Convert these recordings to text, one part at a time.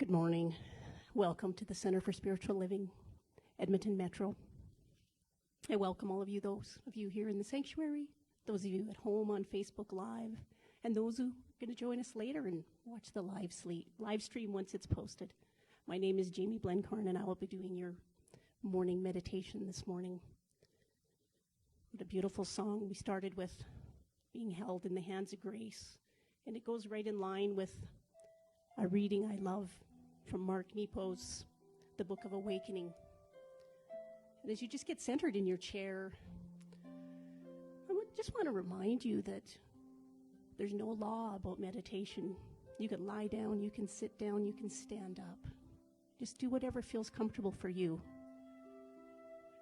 Good morning. Welcome to the Center for Spiritual Living, Edmonton-Metro. I welcome all of you, those of you here in the sanctuary, those of you at home on Facebook Live, and those who are going to join us later and watch the live stream once it's posted. My name is Jamie Blencarn, and I will be doing your morning meditation this morning. What a beautiful song we started with, being held in the hands of grace. And it goes right in line with a reading I love from Mark Nepo's The Book of Awakening. And as you just get centered in your chair, I just want to remind you that there's no law about meditation. You can lie down, you can sit down, you can stand up. Just do whatever feels comfortable for you.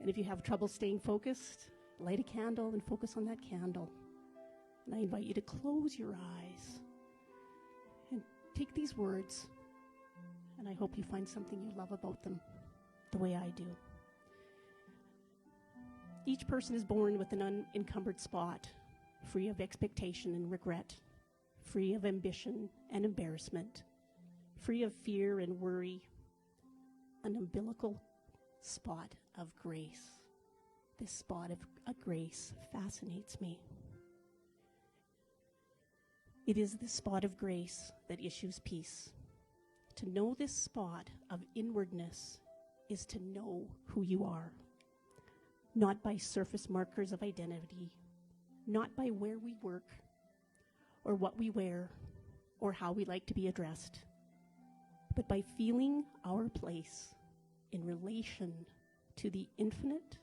And if you have trouble staying focused, light a candle and focus on that candle. And I invite you to close your eyes and take these words, and I hope you find something you love about them, the way I do. Each person is born with an unencumbered spot, free of expectation and regret, free of ambition and embarrassment, free of fear and worry, an umbilical spot of grace. This spot of grace fascinates me. It is the spot of grace that issues peace. To know this spot of inwardness is to know who you are, not by surface markers of identity, not by where we work, or what we wear, or how we like to be addressed, but by feeling our place in relation to the infinite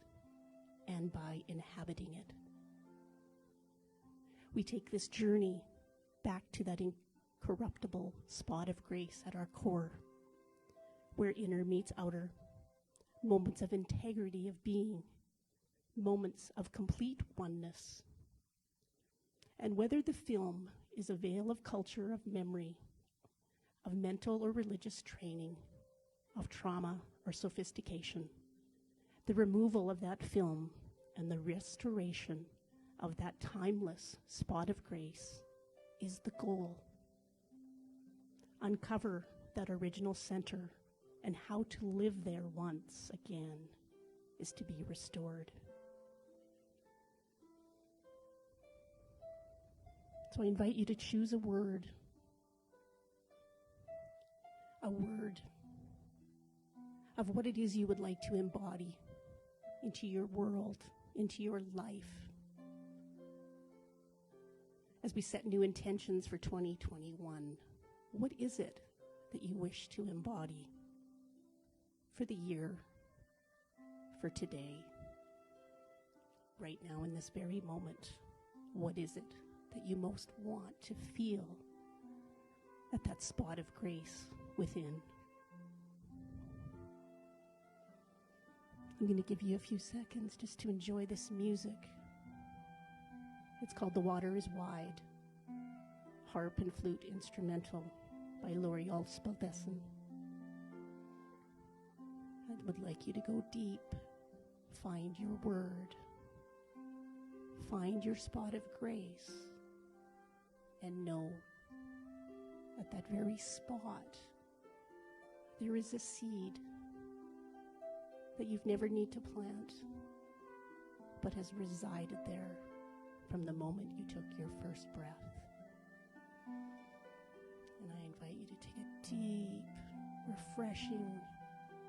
and by inhabiting it. We take this journey back to that incorruptible spot of grace at our core, where inner meets outer, moments of integrity of being, moments of complete oneness. And whether the film is a veil of culture, of memory, of mental or religious training, of trauma or sophistication, the removal of that film and the restoration of that timeless spot of grace is the goal. Uncover that original center, and how to live there once again is to be restored. So I invite you to choose a word of what it is you would like to embody into your world, into your life. As we set new intentions for 2021, what is it that you wish to embody for the year, for today, right now in this very moment? What is it that you most want to feel at that spot of grace within? I'm going to give you a few seconds just to enjoy this music. It's called The Water is Wide, harp and flute instrumental by L'Oreal Spaldessin. I would like you to go deep, find your word, find your spot of grace, and know at that very spot there is a seed that you've never need to plant, but has resided there from the moment you took your first breath. And I invite you to take a deep, refreshing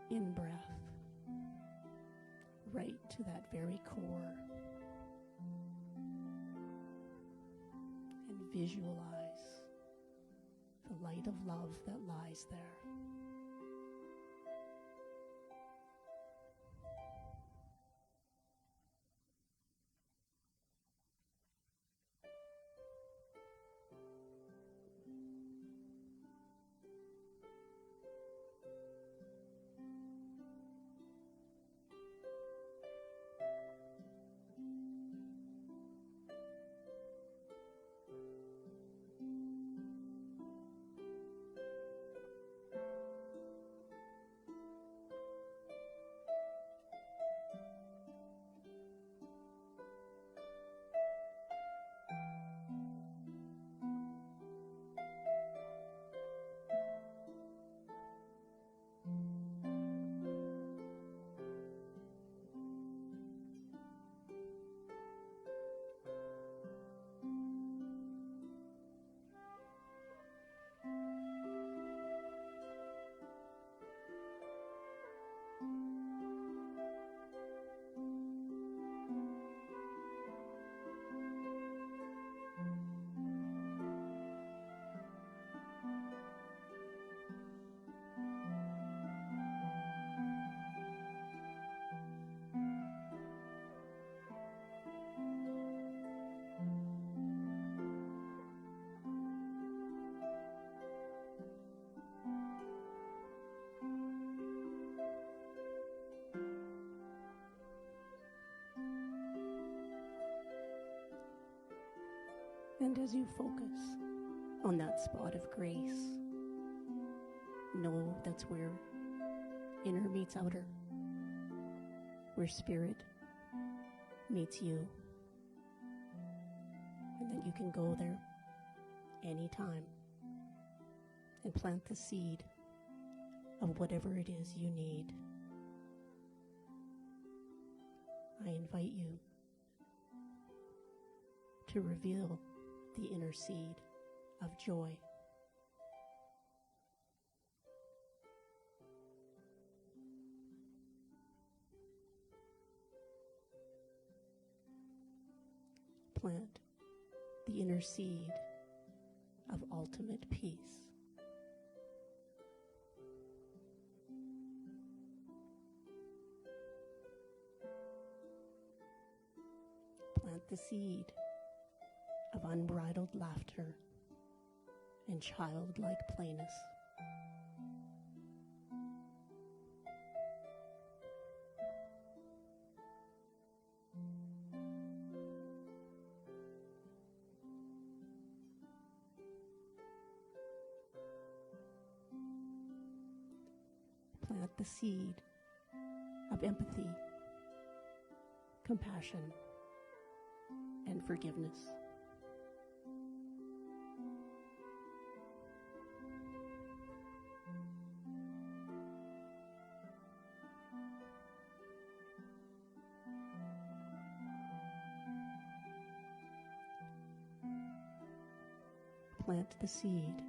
in-breath right to that very core, and visualize the light of love that lies there. And as you focus on that spot of grace, know that's where inner meets outer, where spirit meets you, and that you can go there anytime and plant the seed of whatever it is you need. I invite you to reveal the inner seed of joy. Plant the inner seed of ultimate peace. Plant the seed of unbridled laughter and childlike plainness. Plant the seed of empathy, compassion, and forgiveness. Plant the seed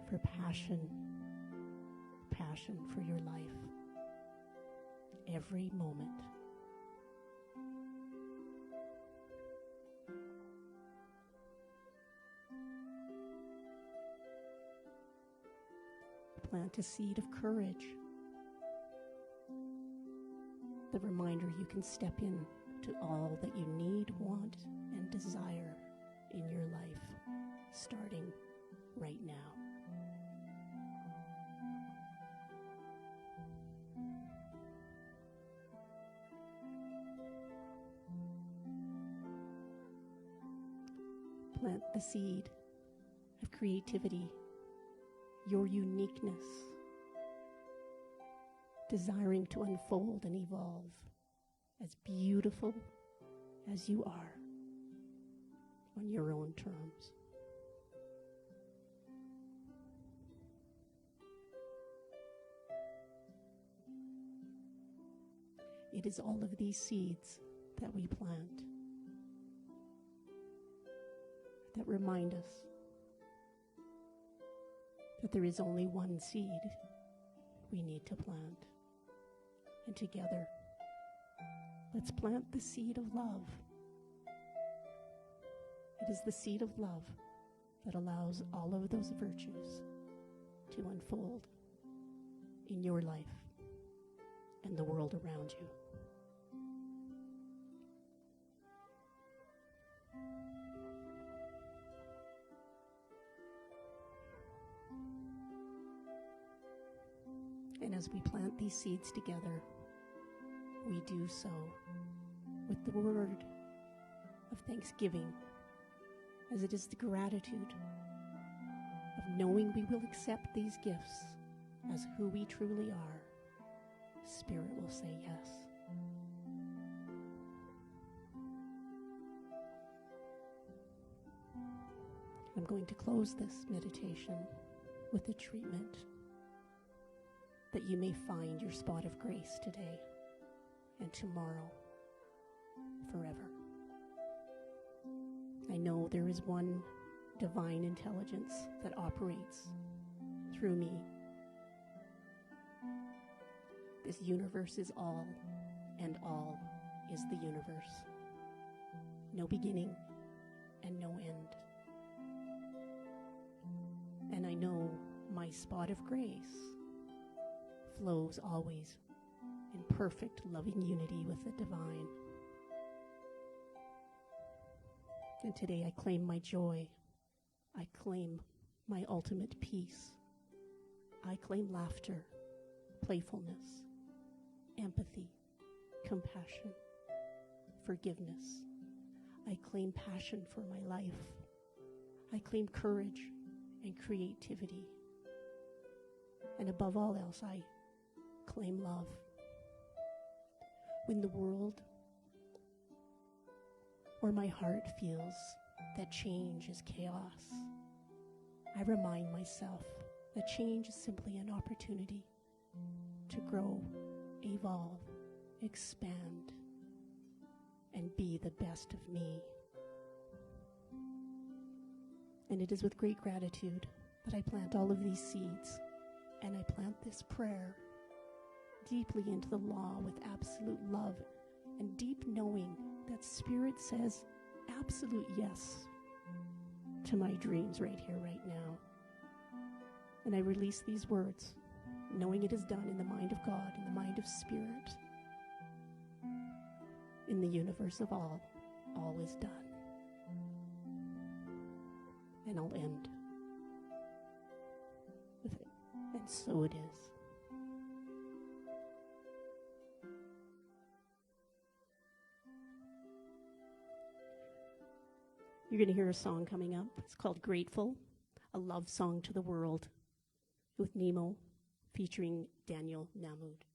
for passion for your life, every moment. Plant a seed of courage, the reminder you can step in to all that you need, want, and desire in your life, starting right now. Plant the seed of creativity, your uniqueness, desiring to unfold and evolve as beautiful as you are on your own terms. It is all of these seeds that we plant that remind us that there is only one seed we need to plant. And together, let's plant the seed of love. It is the seed of love that allows all of those virtues to unfold in your life and the world around you. And as we plant these seeds together, we do so with the word of thanksgiving, as it is the gratitude of knowing we will accept these gifts as who we truly are. Spirit will say yes. I'm going to close this meditation with a treatment that you may find your spot of grace today and tomorrow, forever. I know there is one divine intelligence that operates through me. This universe is all, and all is the universe. No beginning and no end. And I know my spot of grace flows always in perfect loving unity with the divine. And today I claim my joy. I claim my ultimate peace. I claim laughter, playfulness, empathy, compassion, forgiveness. I claim passion for my life, I claim courage and creativity. And above all else, I claim love. When the world or my heart feels that change is chaos, I remind myself that change is simply an opportunity to grow, evolve, expand, and be the best of me. And it is with great gratitude that I plant all of these seeds, and I plant this prayer deeply into the law with absolute love and deep knowing that Spirit says absolute yes to my dreams right here, right now. And I release these words, knowing it is done in the mind of God, in the mind of Spirit, in the universe of all is done. And I'll end with it. And so it is. You're going to hear a song coming up. It's called Grateful, a love song to the world, with Nemo featuring Daniel Namud.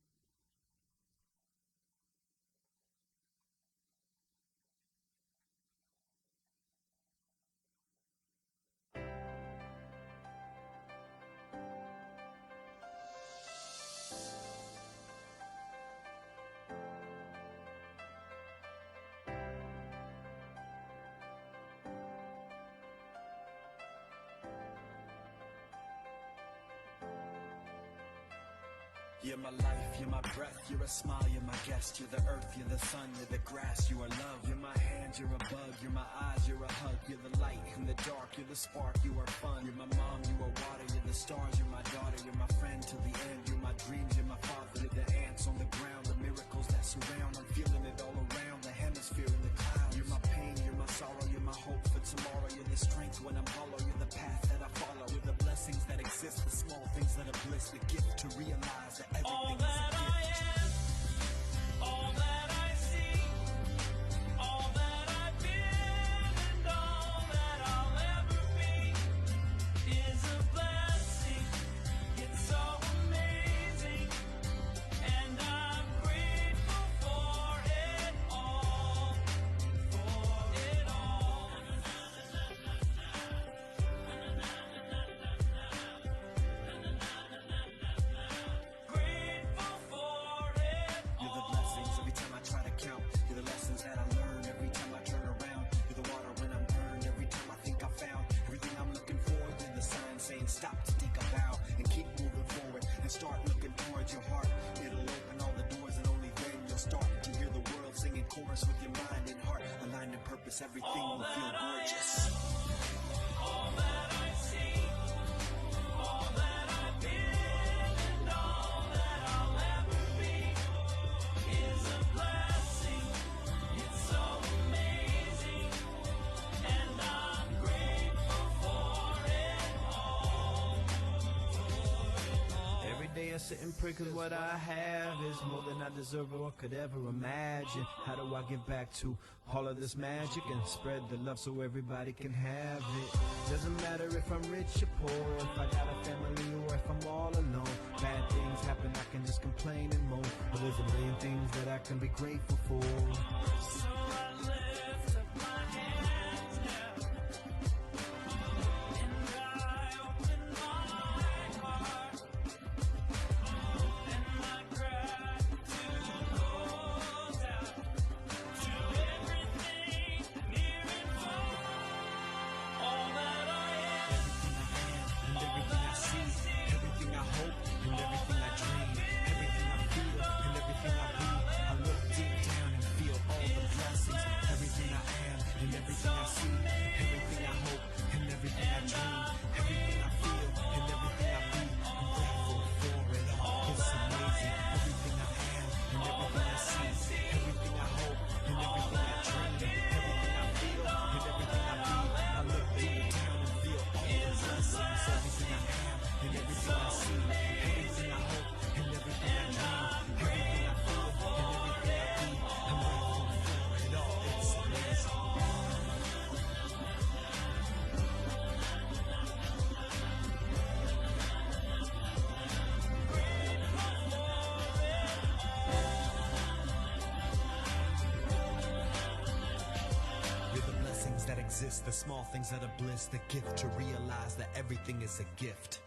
You're my life, you're my breath, you're a smile, you're my guest. You're the earth, you're the sun, you're the grass, you are love. You're my hands, you're a bug, you're my eyes, you're a hug. You're the light in the dark, you're the spark, you are fun. You're my mom, you are water, you're the stars, you're my daughter. You're my friend till the end, you're my dreams, you're my father. You're the ants on the ground, the miracles that surround. I'm feeling it all around, the hemisphere in the clouds. You're my pain, you're my sorrow, you're my hope for tomorrow. You're the strength when I'm hollow, you're the path that I follow. You're the blessings that exist, the small things that are bliss. The gift to realize that everything is a gift. Stop to take a bow and keep moving forward and start looking towards your heart. It'll open all the doors and only then you'll start to hear the world singing chorus with your mind and heart. Aligned in purpose, everything will feel gorgeous. All that I see, all that I've been, and all that I'll ever be is a blessing. It's so amazing, and I'm grateful for it all. Every day I sit and pray, cause what I have is more than I deserve or could ever imagine. How do I give back to all of this magic and spread the love so everybody can have it? Doesn't matter if I'm rich or poor, if I got a family or if I'm all alone. Bad things happen, I can just complain and moan, but there's a million things that I can be grateful for. So I lift up my hands now, and I open my heart, and my gratitude goes out to everything near and far. All that I am, and everything I see, everything I hope, and everything I dream, everything I feel, and everything I be. I look deep down and feel all the exist. The small things that are bliss, the gift to realize that everything is a gift.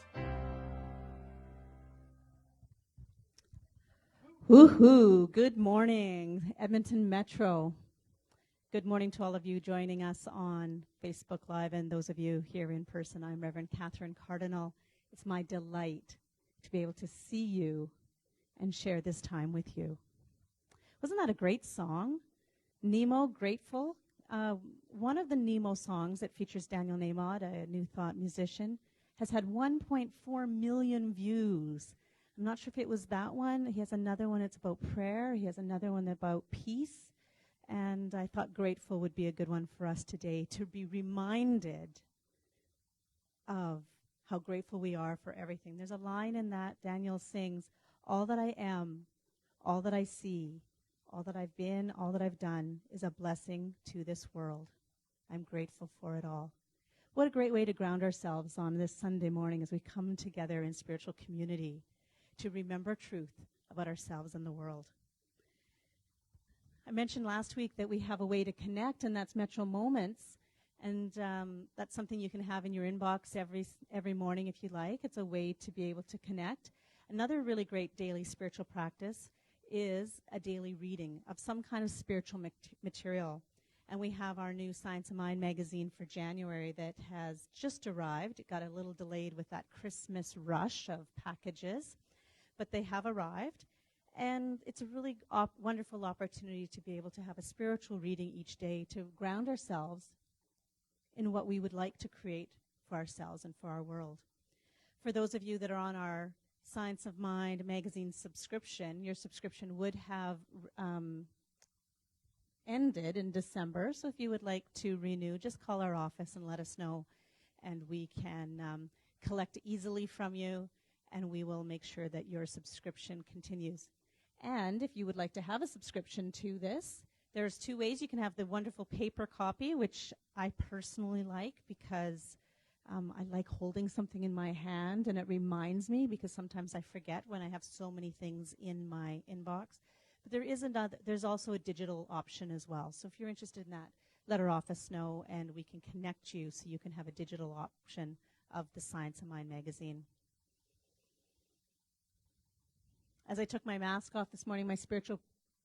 Woohoo! Good morning, Edmonton-Metro. Good morning to all of you joining us on Facebook Live and those of you here in person. I'm Reverend Catherine Cardinal. It's my delight to be able to see you and share this time with you. Wasn't that a great song? Nemo, Grateful. One of the Nemo songs that features Daniel Namod, a New Thought musician, has had 1.4 million views. I'm not sure if it was that one. He has another one that's about prayer. He has another one about peace. And I thought Grateful would be a good one for us today, to be reminded of how grateful we are for everything. There's a line in that Daniel sings, all that I am, all that I see, all that I've been, all that I've done is a blessing to this world. I'm grateful for it all. What a great way to ground ourselves on this Sunday morning as we come together in spiritual community to remember truth about ourselves and the world. I mentioned last week that we have a way to connect, and that's Metro Moments. And that's something you can have in your inbox every morning if you like. It's a way to be able to connect. Another really great daily spiritual practice is a daily reading of some kind of spiritual material. And we have our new Science of Mind magazine for January that has just arrived. It got a little delayed with that Christmas rush of packages, but they have arrived. And it's a really wonderful opportunity to be able to have a spiritual reading each day to ground ourselves in what we would like to create for ourselves and for our world. For those of you that are on our Science of Mind magazine subscription, your subscription would have ended in December. So if you would like to renew, just call our office and let us know, and we can collect easily from you, and we will make sure that your subscription continues. And if you would like to have a subscription to this, there's two ways. You can have the wonderful paper copy, which I personally like because I like holding something in my hand, and it reminds me, because sometimes I forget when I have so many things in my inbox. But there's also a digital option as well. So if you're interested in that, let our office know, and we can connect you so you can have a digital option of the Science of Mind magazine. As I took my mask off this morning, my spiritual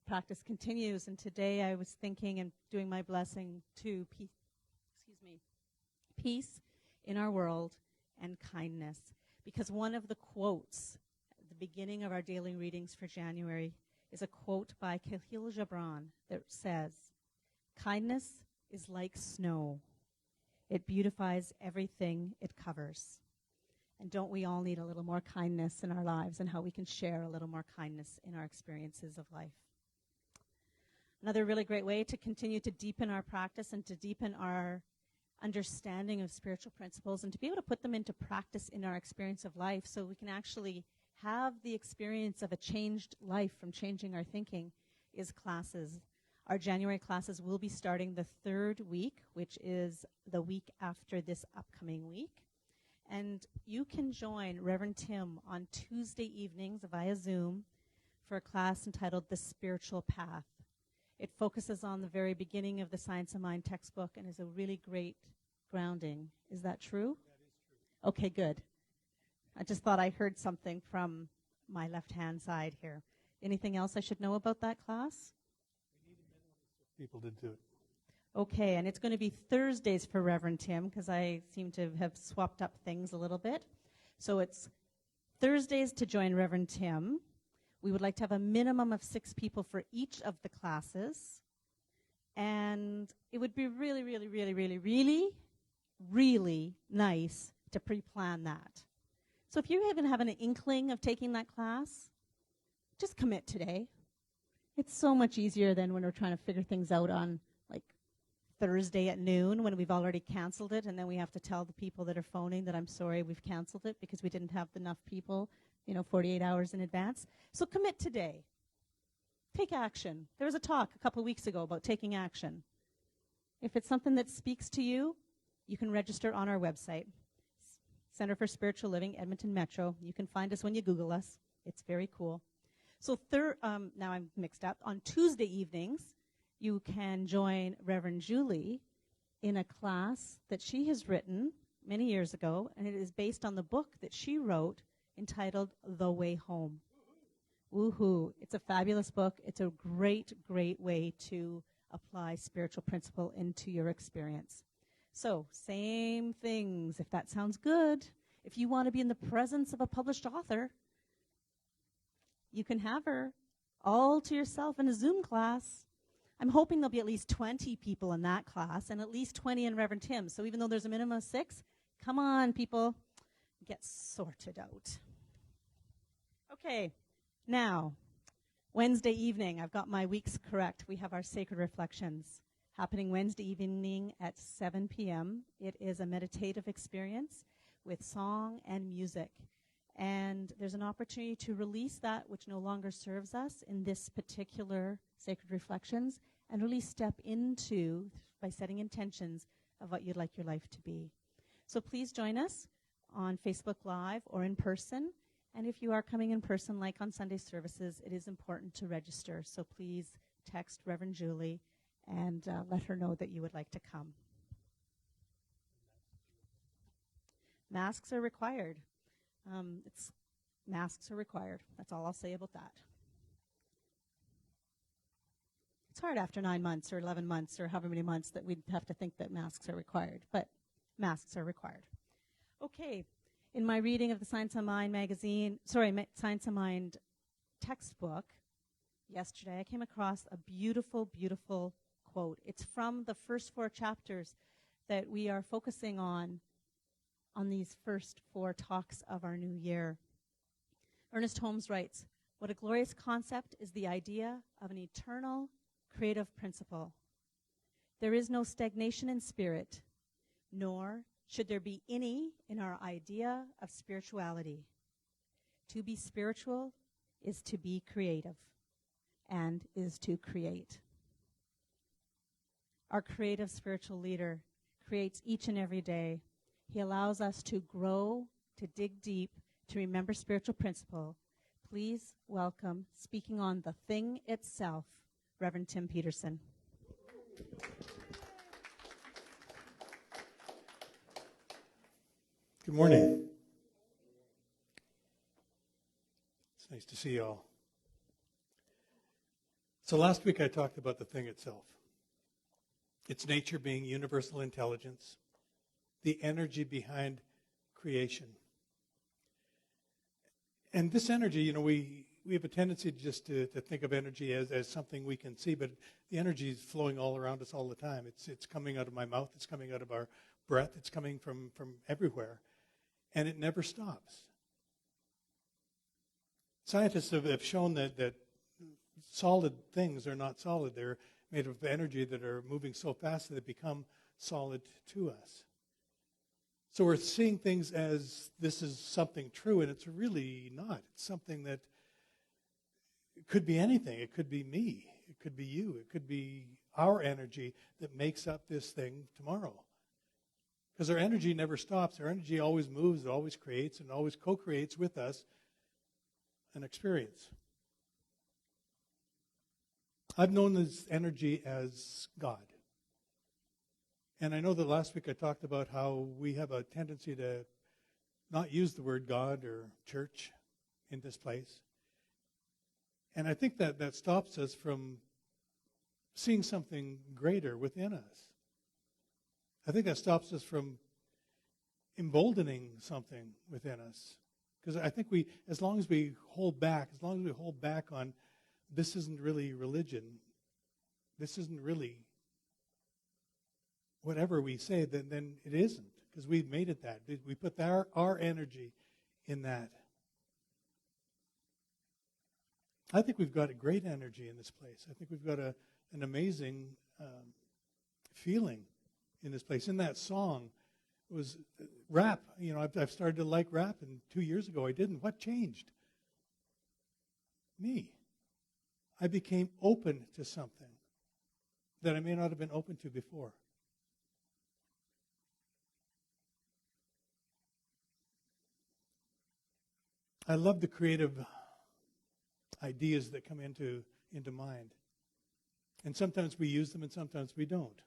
practice continues, and today I was thinking and doing my blessing to peace in our world and kindness. Because one of the quotes at the beginning of our daily readings for January is a quote by Khalil Gibran that says, "Kindness is like snow. It beautifies everything it covers." And don't we all need a little more kindness in our lives, and how we can share a little more kindness in our experiences of life? Another really great way to continue to deepen our practice and to deepen our understanding of spiritual principles and to be able to put them into practice in our experience of life so we can actually have the experience of a changed life from changing our thinking is classes. Our January classes will be starting the third week, which is the week after this upcoming week. And you can join Reverend Tim on Tuesday evenings via Zoom for a class entitled The Spiritual Path. It focuses on the very beginning of the Science of Mind textbook and is a really great grounding. Is that true? That is true. Okay, good. I just thought I heard something from my left-hand side here. Anything else I should know about that class? We need a minimum of people to do it. Okay, and it's going to be Thursdays for Reverend Tim because I seem to have swapped up things a little bit. So it's Thursdays to join Reverend Tim. We would like to have a minimum of 6 people for each of the classes. And it would be really, really, really, really, really, really nice to pre-plan that. So if you even have an inkling of taking that class, just commit today. It's so much easier than when we're trying to figure things out on like Thursday at noon when we've already canceled it, and then we have to tell the people that are phoning that I'm sorry we've canceled it because we didn't have enough people, 48 hours in advance. So commit today. Take action. There was a talk a couple of weeks ago about taking action. If it's something that speaks to you, you can register on our website, Center for Spiritual Living, Edmonton-Metro. You can find us when you Google us. It's very cool. So now I'm mixed up. On Tuesday evenings, you can join Reverend Julie in a class that she has written many years ago, and it is based on the book that she wrote entitled The Way Home. Woohoo. It's a fabulous book. It's a great, great way to apply spiritual principle into your experience. So, same things, if that sounds good. If you want to be in the presence of a published author, you can have her all to yourself in a Zoom class. I'm hoping there'll be at least 20 people in that class and at least 20 in Reverend Tim. So even though there's a minimum of 6, come on, people, get sorted out. Okay, now, Wednesday evening, I've got my weeks correct. We have our Sacred Reflections happening Wednesday evening at 7 p.m. It is a meditative experience with song and music. And there's an opportunity to release that which no longer serves us in this particular Sacred Reflections and really step into, by setting intentions, of what you'd like your life to be. So please join us on Facebook Live or in person. And if you are coming in person, like on Sunday services, it is important to register. So please text Reverend Julie and let her know that you would like to come. Masks are required. Masks are required. That's all I'll say about that. It's hard after 9 months or 11 months or however many months that we'd have to think that masks are required, but masks are required. Okay, in my reading of the Science of Mind Science of Mind textbook yesterday, I came across a beautiful, beautiful quote. It's from the first 4 chapters that we are focusing on these first 4 talks of our new year. Ernest Holmes writes, "What a glorious concept is the idea of an eternal creative principle. There is no stagnation in spirit, nor should there be any in our idea of spirituality. To be spiritual is to be creative and is to create." Our creative spiritual leader creates each and every day. He allows us to grow, to dig deep, to remember spiritual principle. Please welcome, speaking on the thing itself, Reverend Tim Peterson. Good morning. It's nice to see you all. So last week I talked about the thing itself. Its nature being universal intelligence, the energy behind creation. And this energy, we have a tendency to think of energy as something we can see, but the energy is flowing all around us all the time. It's coming out of my mouth, it's coming out of our breath, it's coming from everywhere, and it never stops. Scientists have shown that solid things are not solid. They're made of energy that are moving so fast that they become solid to us. So we're seeing things as this is something true, and it's really not. It's something that it could be anything. It could be me. It could be you. It could be our energy that makes up this thing tomorrow. Because our energy never stops. Our energy always moves. It always creates and always co-creates with us an experience. I've known this energy as God. And I know that last week I talked about how we have a tendency to not use the word God or church in this place. And I think that stops us from seeing something greater within us. I think that stops us from emboldening something within us. Because I think as long as we hold back on this isn't really religion, this isn't really whatever we say, then it isn't, because we've made it that. We put our energy in that. I think we've got a great energy in this place. I think we've got an amazing feeling in this place. In that song, it was rap. I've started to like rap, and 2 years ago I didn't. What changed? Me. I became open to something that I may not have been open to before. I love the creative ideas that come into mind. And sometimes we use them and sometimes we don't.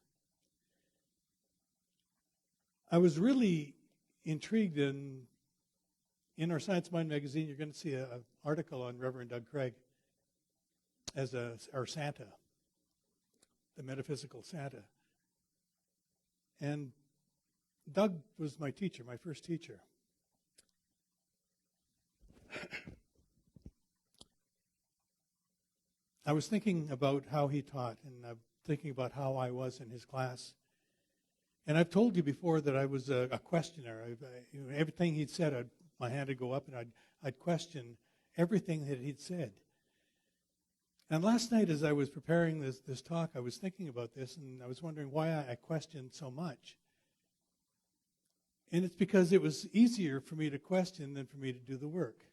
I was really intrigued in our Science Mind magazine. You're going to see an article on Reverend Doug Craig as our Santa, the metaphysical Santa. And Doug was my teacher, my first teacher. I was thinking about how he taught, and I'm thinking about how I was in his class. And I've told you before that I was a questioner. Everything he'd said, my hand would go up, and I'd question everything that he'd said. And last night, as I was preparing this talk, I was thinking about this, and I was wondering why I questioned so much. And it's because it was easier for me to question than for me to do the work.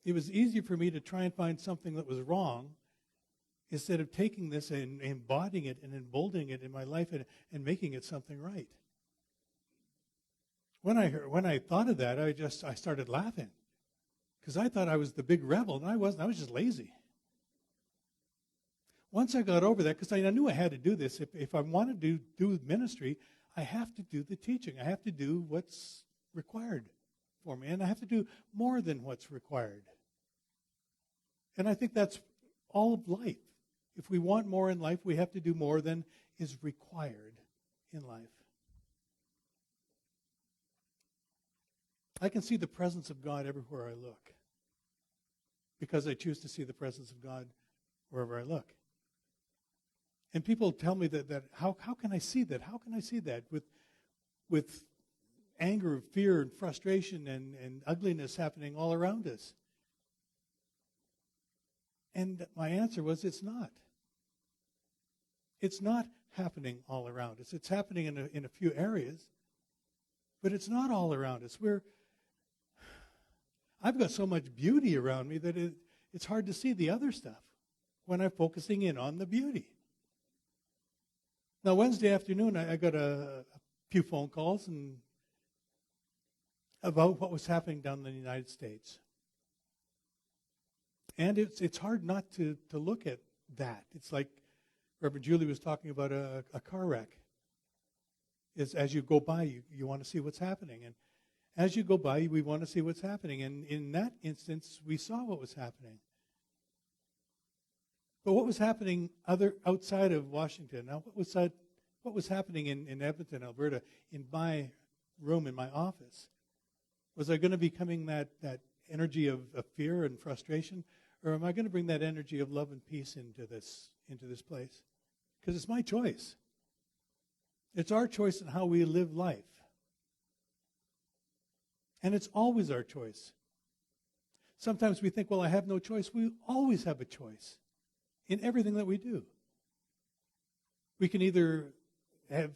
It was easier for me to try and find something that was wrong instead of taking this and embodying it and emboldening it in my life and making it something right. When I thought of that, I started laughing because I thought I was the big rebel, and I wasn't. I was just lazy. Once I got over that, because I knew I had to do this, if I wanted to do ministry, I have to do the teaching. I have to do what's required for me, and I have to do more than what's required. And I think that's all of life. If we want more in life, we have to do more than is required in life. I can see the presence of God everywhere I look because I choose to see the presence of God wherever I look. And people tell me that how can I see that? How can I see that with anger, fear, and frustration and ugliness happening all around us? And my answer was, it's not. It's not happening all around us. It's happening in a few areas, but it's not all around us. I've got so much beauty around me that it's hard to see the other stuff when I'm focusing in on the beauty. Now, Wednesday afternoon, I got a few phone calls about what was happening down in the United States. And it's hard not to look at that. It's like Reverend Julie was talking about a car wreck. As you go by, you want to see what's happening. And as you go by, we want to see what's happening. And in that instance, we saw what was happening. But what was happening outside of Washington? Now, what was happening in Edmonton, Alberta, in my room, in my office? Was I going to be becoming that energy of fear and frustration? Or am I going to bring that energy of love and peace into this place? Because it's my choice. It's our choice in how we live life. And it's always our choice. Sometimes we think, well, I have no choice. We always have a choice in everything that we do. We can either have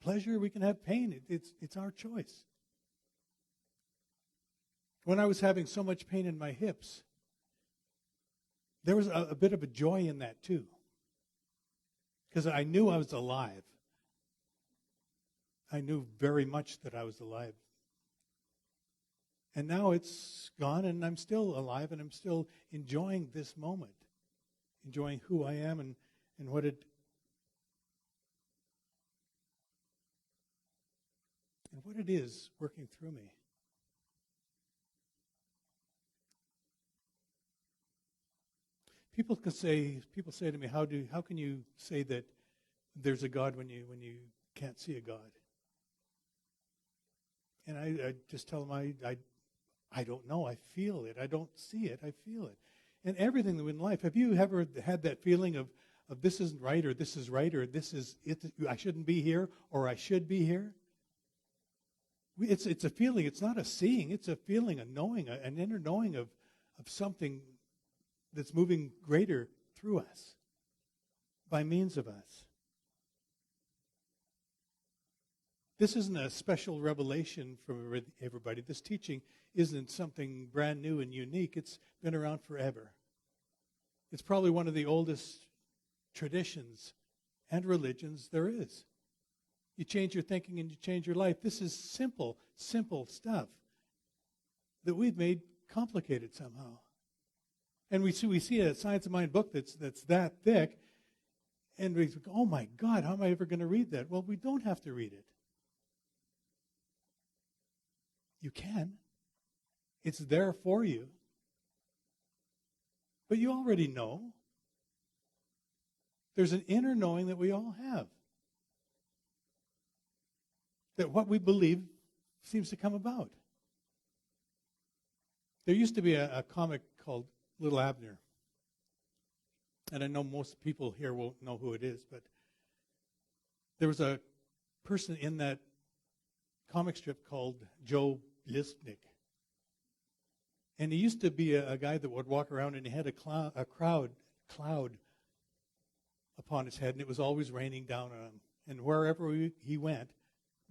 pleasure, or we can have pain. It's our choice. When I was having so much pain in my hips, there was a bit of a joy in that too. Because I knew I was alive. I knew very much that I was alive. And now it's gone, and I'm still alive, and I'm still enjoying this moment. Enjoying who I am and what it is working through me. People say to me, how can you say that there's a God when you can't see a God? And I just tell them I don't know. I feel it. I don't see it. I feel it. And everything in life. Have you ever had that feeling of this isn't right, or this is right, or this is it? I shouldn't be here, or I should be here. It's a feeling. It's not a seeing. It's a feeling, a knowing, an inner knowing of something that's moving greater through us, by means of us. This isn't a special revelation for everybody. This teaching isn't something brand new and unique. It's been around forever. It's probably one of the oldest traditions and religions there is. You change your thinking and you change your life. This is simple stuff that we've made complicated somehow. And we see a Science of Mind book that's that thick, and we think, oh my God, how am I ever going to read that? Well, we don't have to read it. You can. It's there for you. But you already know. There's an inner knowing that we all have. That what we believe seems to come about. There used to be a comic called Little Abner. And I know most people here won't know who it is, but there was a person in that comic strip called Joe Bliznik. And he used to be a guy that would walk around and he had a cloud upon his head, and it was always raining down on him. And wherever he went,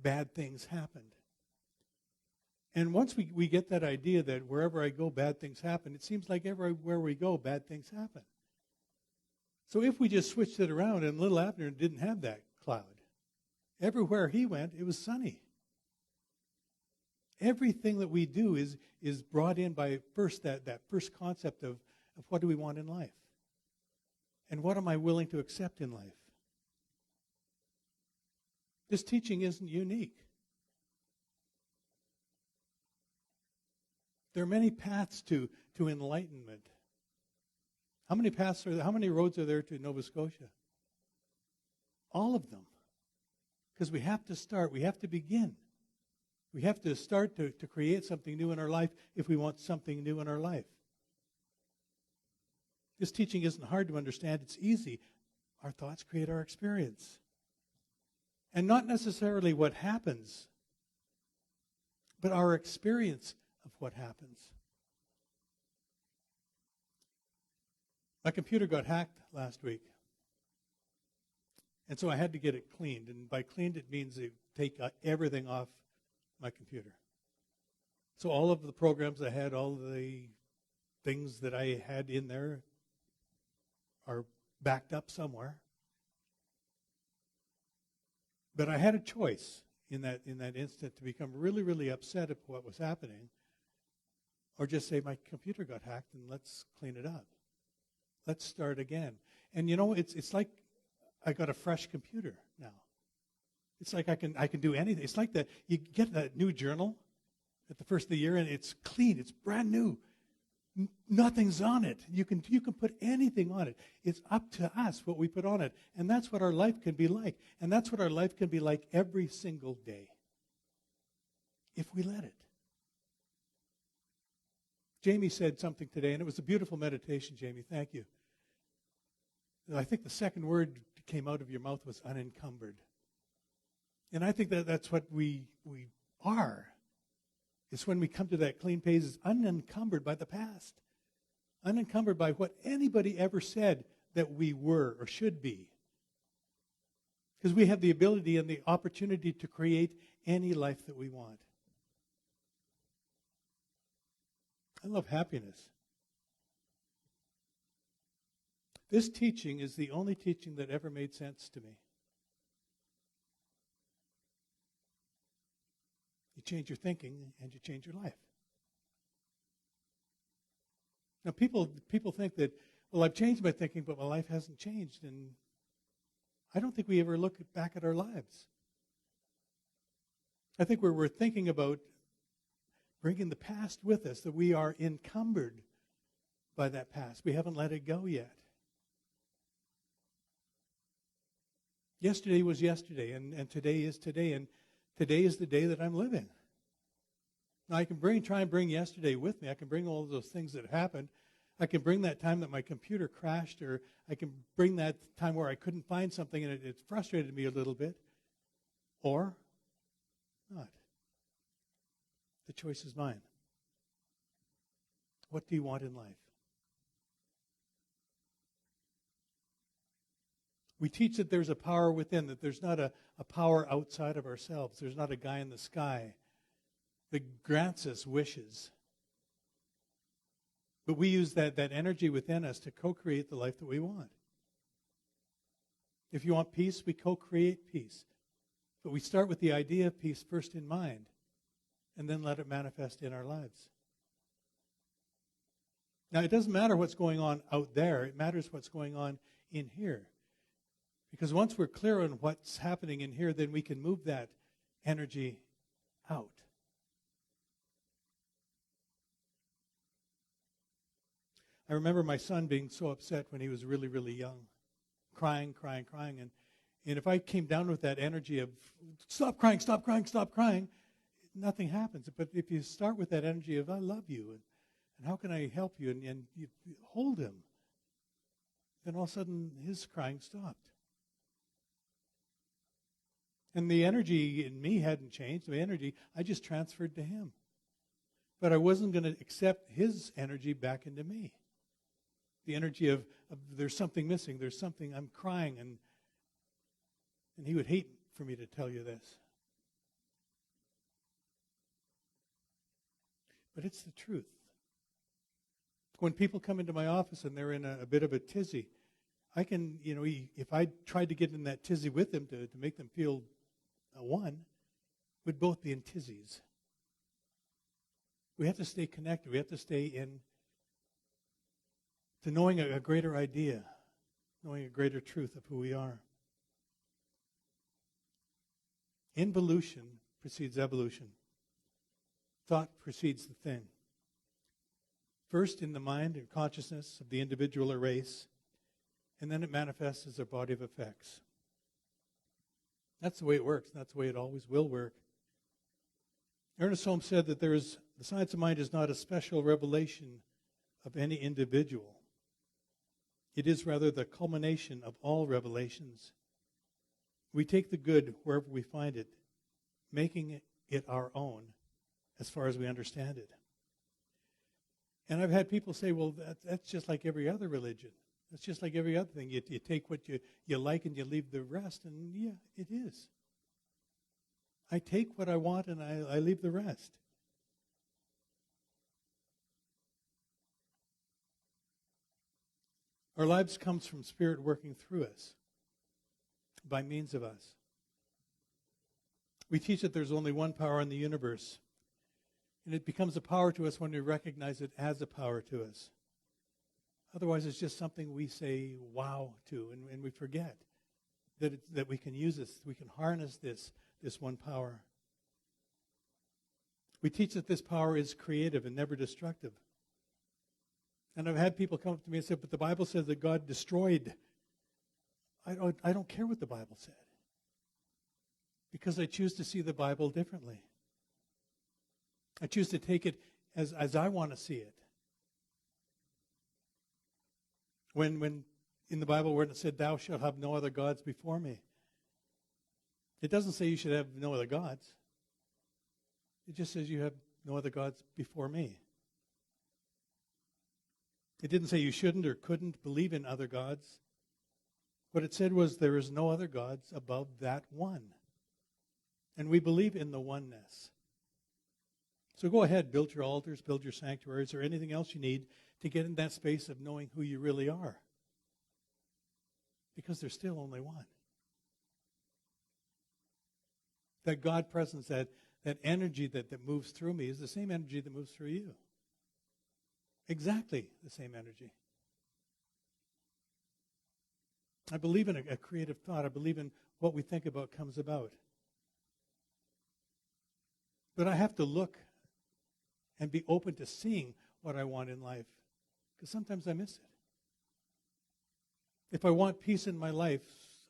bad things happened. And once we get that idea that wherever I go, bad things happen, it seems like everywhere we go, bad things happen. So if we just switched it around and little Abner didn't have that cloud, everywhere he went, it was sunny. Everything that we do is brought in by first that first concept of what do we want in life? And what am I willing to accept in life? This teaching isn't unique. There are many paths to enlightenment. How many paths are there? How many roads are there to Nova Scotia? All of them. Because we have to start. We have to begin. We have to start to create something new in our life if we want something new in our life. This teaching isn't hard to understand. It's easy. Our thoughts create our experience. And not necessarily what happens, but our experience of what happens. My computer got hacked last week. And so I had to get it cleaned. And by cleaned, it means they take everything off my computer. So all of the programs I had, all of the things that I had in there are backed up somewhere. But I had a choice in that instant to become really, really upset at what was happening, or just say my computer got hacked and let's clean it up. Let's start again. And you know, it's like I got a fresh computer now. It's like I can do anything. It's like that you get that new journal at the first of the year and it's clean, it's brand new. Nothing's on it. You can put anything on it. It's up to us what we put on it. And that's what our life can be like. And that's what our life can be like every single day, if we let it. Jamie said something today, and it was a beautiful meditation, Jamie. Thank you. I think the second word that came out of your mouth was unencumbered. And I think that's what we are. It's when we come to that clean page, it's unencumbered by the past. Unencumbered by what anybody ever said that we were or should be. Because we have the ability and the opportunity to create any life that we want. I love happiness. This teaching is the only teaching that ever made sense to me. You change your thinking and you change your life. Now people think that, well, I've changed my thinking, but my life hasn't changed. And I don't think we ever look back at our lives. I think we're thinking about bringing the past with us, that we are encumbered by that past. We haven't let it go yet. Yesterday was yesterday, and today is today, and today is the day that I'm living. Now, I can try and bring yesterday with me. I can bring all of those things that happened. I can bring that time that my computer crashed, or I can bring that time where I couldn't find something and it frustrated me a little bit, or not. The choice is mine. What do you want in life? We teach that there's a power within, that there's not a power outside of ourselves. There's not a guy in the sky that grants us wishes. But we use that energy within us to co-create the life that we want. If you want peace, we co-create peace. But we start with the idea of peace first in mind, and then let it manifest in our lives. Now, it doesn't matter what's going on out there. It matters what's going on in here. Because once we're clear on what's happening in here, then we can move that energy out. I remember my son being so upset when he was really, really young, crying. And if I came down with that energy of, stop crying, nothing happens. But if you start with that energy of, I love you, and how can I help you, and you hold him, then all of a sudden his crying stopped. And the energy in me hadn't changed. The energy, I just transferred to him. But I wasn't going to accept his energy back into me. The energy of there's something missing, there's something, I'm crying, and he would hate for me to tell you this. But it's the truth. When people come into my office and they're in a bit of a tizzy, I can, if I tried to get in that tizzy with them to make them feel one, we'd both be in tizzies. We have to stay connected. We have to stay in to knowing a greater idea, knowing a greater truth of who we are. Involution precedes evolution. Thought precedes the thing. First in the mind and consciousness of the individual or race, and then it manifests as a body of effects. That's the way it works, and that's the way it always will work. Ernest Holmes said that the science of mind is not a special revelation of any individual. It is rather the culmination of all revelations. We take the good wherever we find it, making it our own as far as we understand it. And I've had people say, well, that's just like every other religion. That's just like every other thing. You take what you like and you leave the rest, and yeah, it is. I take what I want and I leave the rest. Our lives comes from Spirit working through us, by means of us. We teach that there's only one power in the universe, and it becomes a power to us when we recognize it as a power to us. Otherwise, it's just something we say wow to, and we forget that we can use this, we can harness this one power. We teach that this power is creative and never destructive. And I've had people come up to me and say, but the Bible says that God destroyed. I don't care what the Bible said, because I choose to see the Bible differently. I choose to take it as I want to see it. When in the Bible where it said, thou shalt have no other gods before me, it doesn't say you should have no other gods. It just says you have no other gods before me. It didn't say you shouldn't or couldn't believe in other gods. What it said was there is no other gods above that one. And we believe in the oneness. So go ahead, build your altars, build your sanctuaries, or anything else you need to get in that space of knowing who you really are. Because there's still only one. That God presence, that energy that moves through me is the same energy that moves through you. Exactly the same energy. I believe in a creative thought. I believe in what we think about comes about. But I have to look and be open to seeing what I want in life, because sometimes I miss it. If I want peace in my life,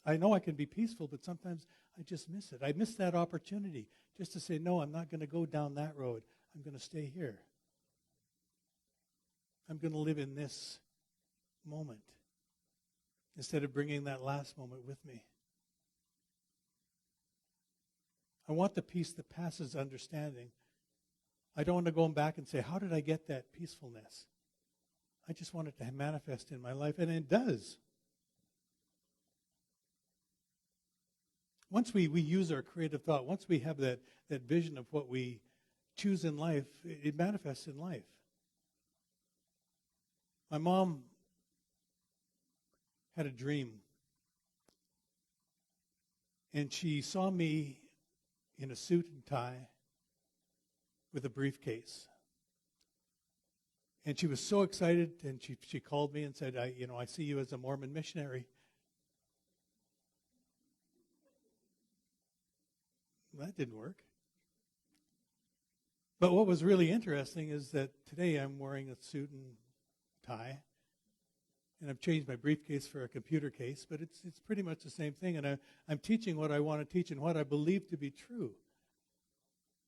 I know I can be peaceful, but sometimes I just miss it. I miss that opportunity just to say, no, I'm not going to go down that road. I'm going to stay here. I'm going to live in this moment instead of bringing that last moment with me. I want the peace that passes understanding. I don't want to go back and say, how did I get that peacefulness? I just want it to manifest in my life, and it does. Once we use our creative thought, once we have that vision of what we choose in life, it manifests in life. My mom had a dream, and she saw me in a suit and tie with a briefcase. And she was so excited, and she called me and said, I see you as a Mormon missionary. That didn't work. But what was really interesting is that today I'm wearing a suit and tie, And I've changed my briefcase for a computer case, but it's pretty much the same thing. And I'm teaching what I want to teach and what I believe to be true.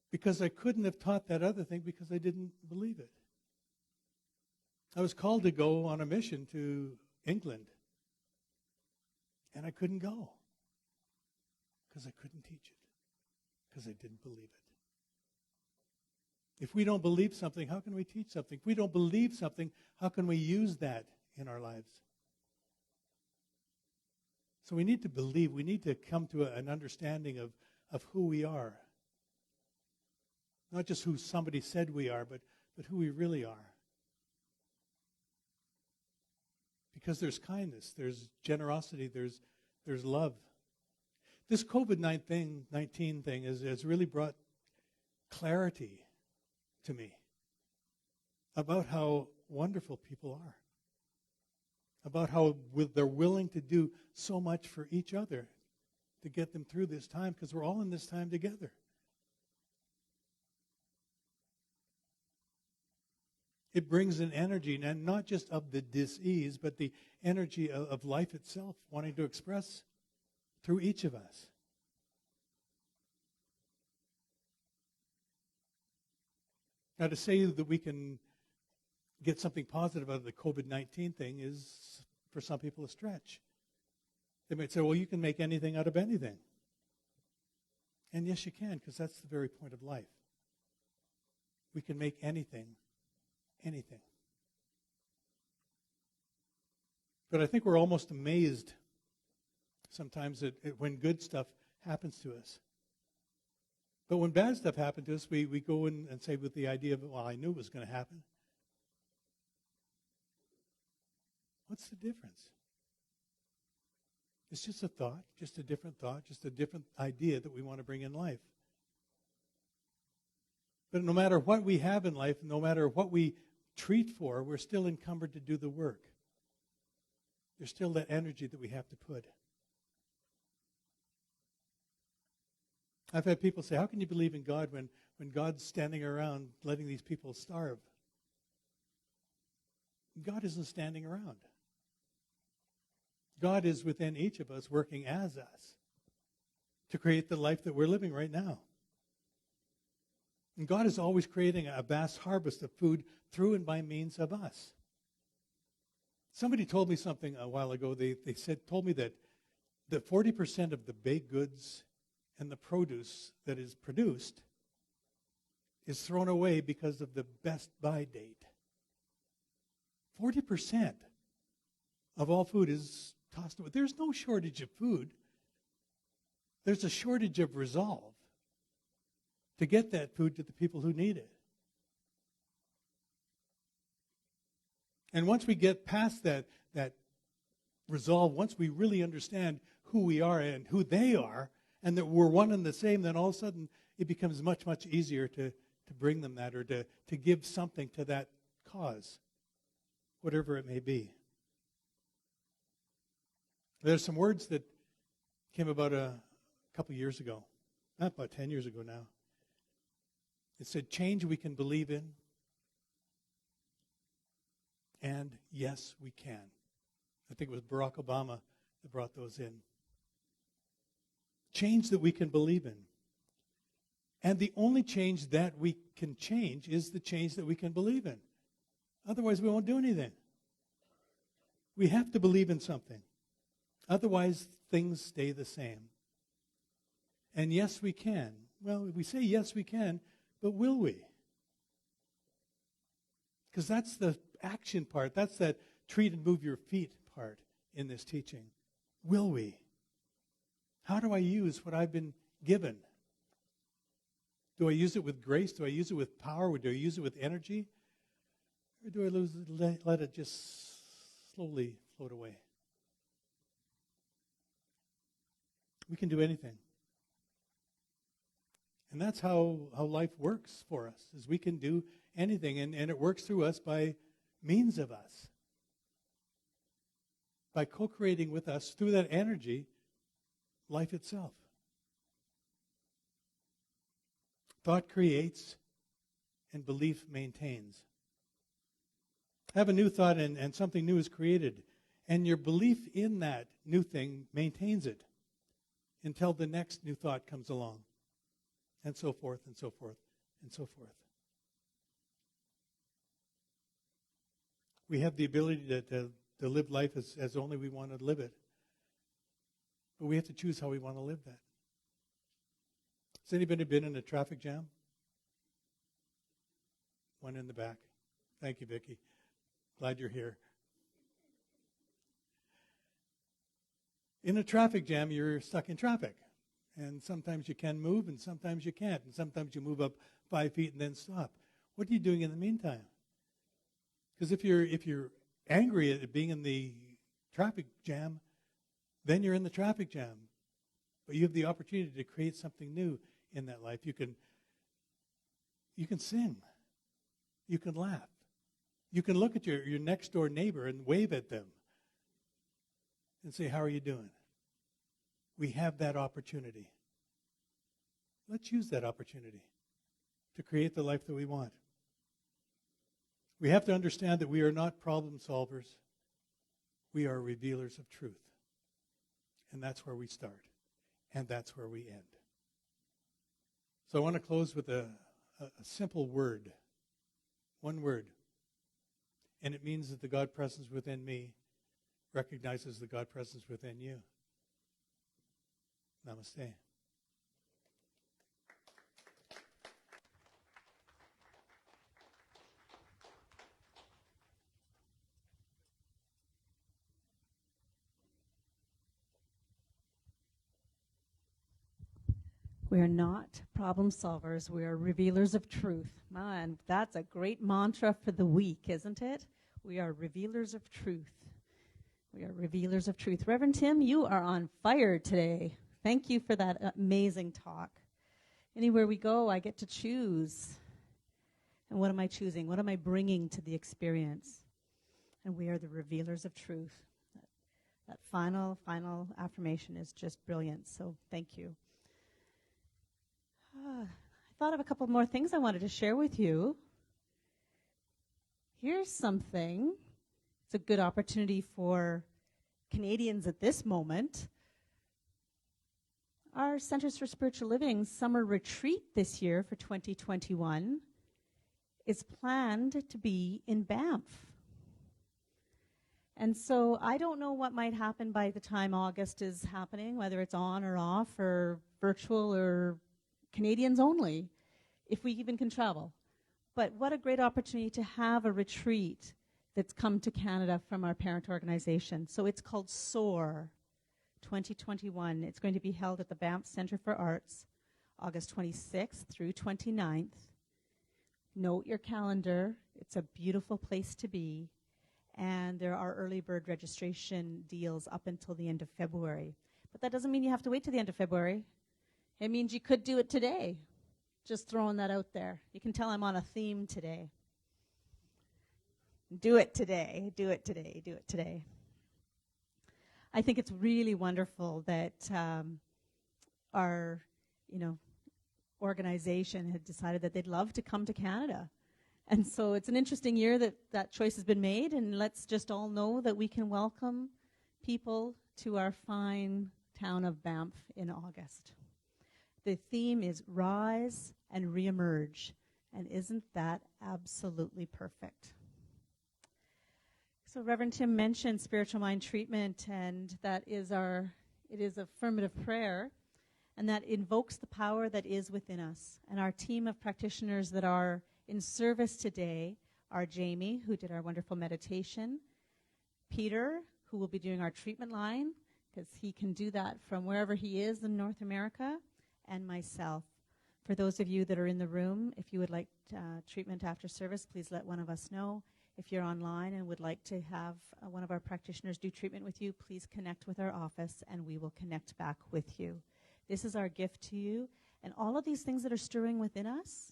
Because I couldn't have taught that other thing because I didn't believe it. I was called to go on a mission to England. And I couldn't go. Because I couldn't teach it. Because I didn't believe it. If we don't believe something, how can we teach something? If we don't believe something, how can we use that in our lives? So we need to believe. We need to come to an understanding of who we are. Not just who somebody said we are, but who we really are. Because there's kindness, there's generosity, there's love. This COVID-19 thing has really brought clarity to me about how wonderful people are. About how they're willing to do so much for each other to get them through this time, because we're all in this time together. It brings an energy, and not just of the dis-ease, but the energy of life itself, wanting to express through each of us. Now, to say that we can get something positive out of the COVID-19 thing is, for some people, a stretch. They might say, well, you can make anything out of anything. And yes, you can, because that's the very point of life. We can make anything. But I think we're almost amazed sometimes at when good stuff happens to us. But when bad stuff happens to us, we go in and say with the idea of, well, I knew it was going to happen. What's the difference? It's just a thought, just a different idea that we want to bring in life. But no matter what we have in life, no matter what we treat for, we're still encumbered to do the work. There's still that energy that we have to put. I've had people say, how can you believe in God when God's standing around letting these people starve? God isn't standing around. God is within each of us, working as us to create the life that we're living right now. And God is always creating a vast harvest of food through and by means of us. Somebody told me something a while ago. They told me that 40% of the baked goods and the produce that is produced is thrown away because of the best buy date. 40% of all food is tossed away. There's no shortage of food. There's a shortage of resolve to get that food to the people who need it. And once we get past that resolve, once we really understand who we are and who they are, and that we're one and the same, then all of a sudden it becomes much, much easier to bring them that, or to give something to that cause, whatever it may be. There's some words that came about a couple years ago, not about 10 years ago now. It said, change we can believe in, and yes, we can. I think it was Barack Obama that brought those in. Change that we can believe in. And the only change that we can change is the change that we can believe in. Otherwise, we won't do anything. We have to believe in something. Otherwise, things stay the same. And yes, we can. Well, we say yes, we can, but will we? Because that's the action part. That's that treat and move your feet part in this teaching. Will we? How do I use what I've been given? Do I use it with grace? Do I use it with power? Do I use it with energy? Or do I let it just slowly float away? We can do anything. And that's how life works for us, is we can do anything. And it works through us by means of us. By co-creating with us through that energy, life itself. Thought creates and belief maintains. I have a new thought and something new is created. And your belief in that new thing maintains it until the next new thought comes along, and so forth, and so forth, and so forth. We have the ability to live life as only we want to live it. But we have to choose how we want to live that. Has anybody been in a traffic jam? One in the back. Thank you, Vicki. Glad you're here. In a traffic jam, you're stuck in traffic. And sometimes you can move, and sometimes you can't. And sometimes you move up 5 feet and then stop. What are you doing in the meantime? Because if you're angry at being in the traffic jam, then you're in the traffic jam. But you have the opportunity to create something new in that life. You can sing. You can laugh. You can look at your next door neighbor and wave at them and say, how are you doing? We have that opportunity. Let's use that opportunity to create the life that we want. We have to understand that we are not problem solvers. We are revealers of truth. And that's where we start. And that's where we end. So I want to close with a simple word. One word. And it means that the God presence within me recognizes the God presence within you. Namaste. We are not problem solvers. We are revealers of truth. Man, that's a great mantra for the week, isn't it? We are revealers of truth. We are revealers of truth. Reverend Tim, you are on fire today. Thank you for that amazing talk. Anywhere we go, I get to choose. And what am I choosing? What am I bringing to the experience? And we are the revealers of truth. That final affirmation is just brilliant. So thank you. I thought of a couple more things I wanted to share with you. Here's something. It's a good opportunity for Canadians at this moment. Our Centers for Spiritual Living summer retreat this year for 2021 is planned to be in Banff. And so I don't know what might happen by the time August is happening, whether it's on or off or virtual or Canadians only, if we even can travel. But what a great opportunity to have a retreat that's come to Canada from our parent organization. So it's called SOAR 2021. It's going to be held at the Banff Centre for Arts, August 26th through 29th. Note your calendar. It's a beautiful place to be. And there are early bird registration deals up until the end of February. But that doesn't mean you have to wait till the end of February. It means you could do it today. Just throwing that out there. You can tell I'm on a theme today. Do it today. Do it today. Do it today. I think it's really wonderful that our, organization had decided that they'd love to come to Canada. And so it's an interesting year that that choice has been made, and let's just all know that we can welcome people to our fine town of Banff in August. The theme is Rise and Reemerge, and isn't that absolutely perfect? So Reverend Tim mentioned spiritual mind treatment, and it is affirmative prayer, and that invokes the power that is within us. And our team of practitioners that are in service today are Jamie, who did our wonderful meditation, Peter, who will be doing our treatment line, because he can do that from wherever he is in North America, and myself. For those of you that are in the room, if you would like treatment after service, please let one of us know. If you're online and would like to have one of our practitioners do treatment with you, please connect with our office and we will connect back with you. This is our gift to you. And all of these things that are stirring within us,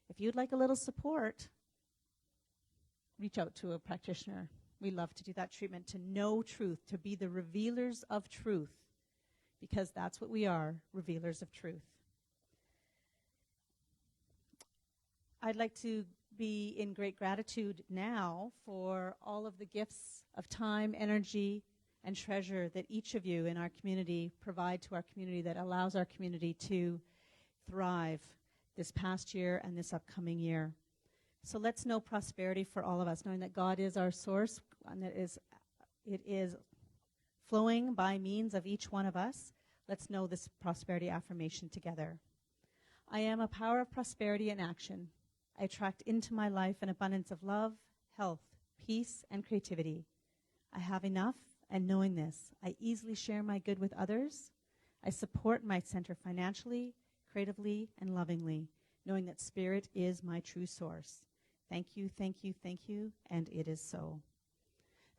if you'd like a little support, reach out to a practitioner. We love to do that treatment, to know truth, to be the revealers of truth, because that's what we are, revealers of truth. I'd like to be in great gratitude now for all of the gifts of time, energy, and treasure that each of you in our community provide to our community that allows our community to thrive this past year and this upcoming year. So let's know prosperity for all of us, knowing that God is our source and that it is flowing by means of each one of us. Let's know this prosperity affirmation together. I am a power of prosperity in action. I attract into my life an abundance of love, health, peace, and creativity. I have enough, and knowing this, I easily share my good with others. I support my center financially, creatively, and lovingly, knowing that Spirit is my true source. Thank you, thank you, thank you, and it is so.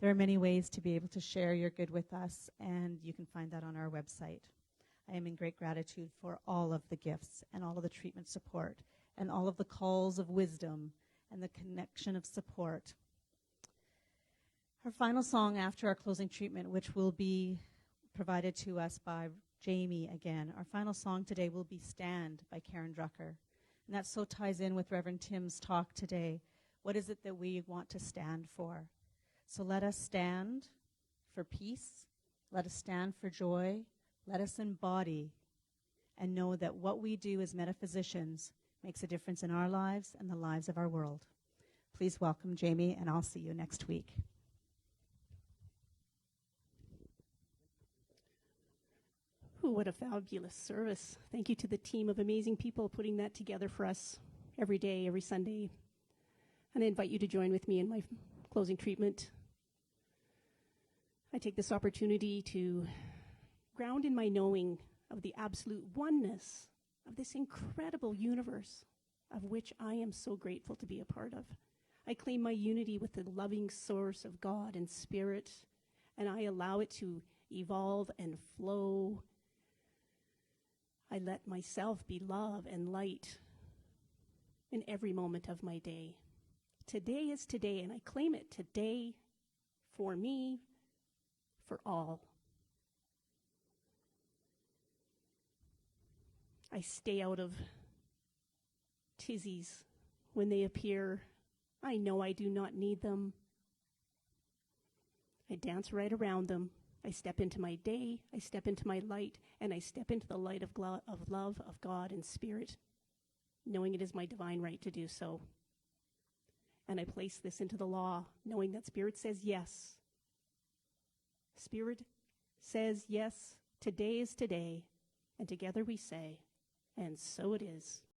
There are many ways to be able to share your good with us, and you can find that on our website. I am in great gratitude for all of the gifts and all of the treatment support and all of the calls of wisdom and the connection of support. Our final song after our closing treatment, which will be provided to us by Jamie again, our final song today will be Stand by Karen Drucker. And that so ties in with Reverend Tim's talk today. What is it that we want to stand for? So let us stand for peace. Let us stand for joy. Let us embody and know that what we do as metaphysicians makes a difference in our lives and the lives of our world. Please welcome Jamie, and I'll see you next week. Ooh, what a fabulous service. Thank you to the team of amazing people putting that together for us every day, every Sunday. And I invite you to join with me in my closing treatment. I take this opportunity to ground in my knowing of the absolute oneness of this incredible universe of which I am so grateful to be a part of. I claim my unity with the loving source of God and Spirit, and I allow it to evolve and flow. I let myself be love and light in every moment of my day. Today is today, and I claim it today for me, for all. I stay out of tizzies when they appear. I know I do not need them. I dance right around them. I step into my day, I step into my light, and I step into the light of love of God and Spirit, knowing it is my divine right to do so. And I place this into the law, knowing that Spirit says yes. Spirit says yes, today is today, and together we say, and so it is.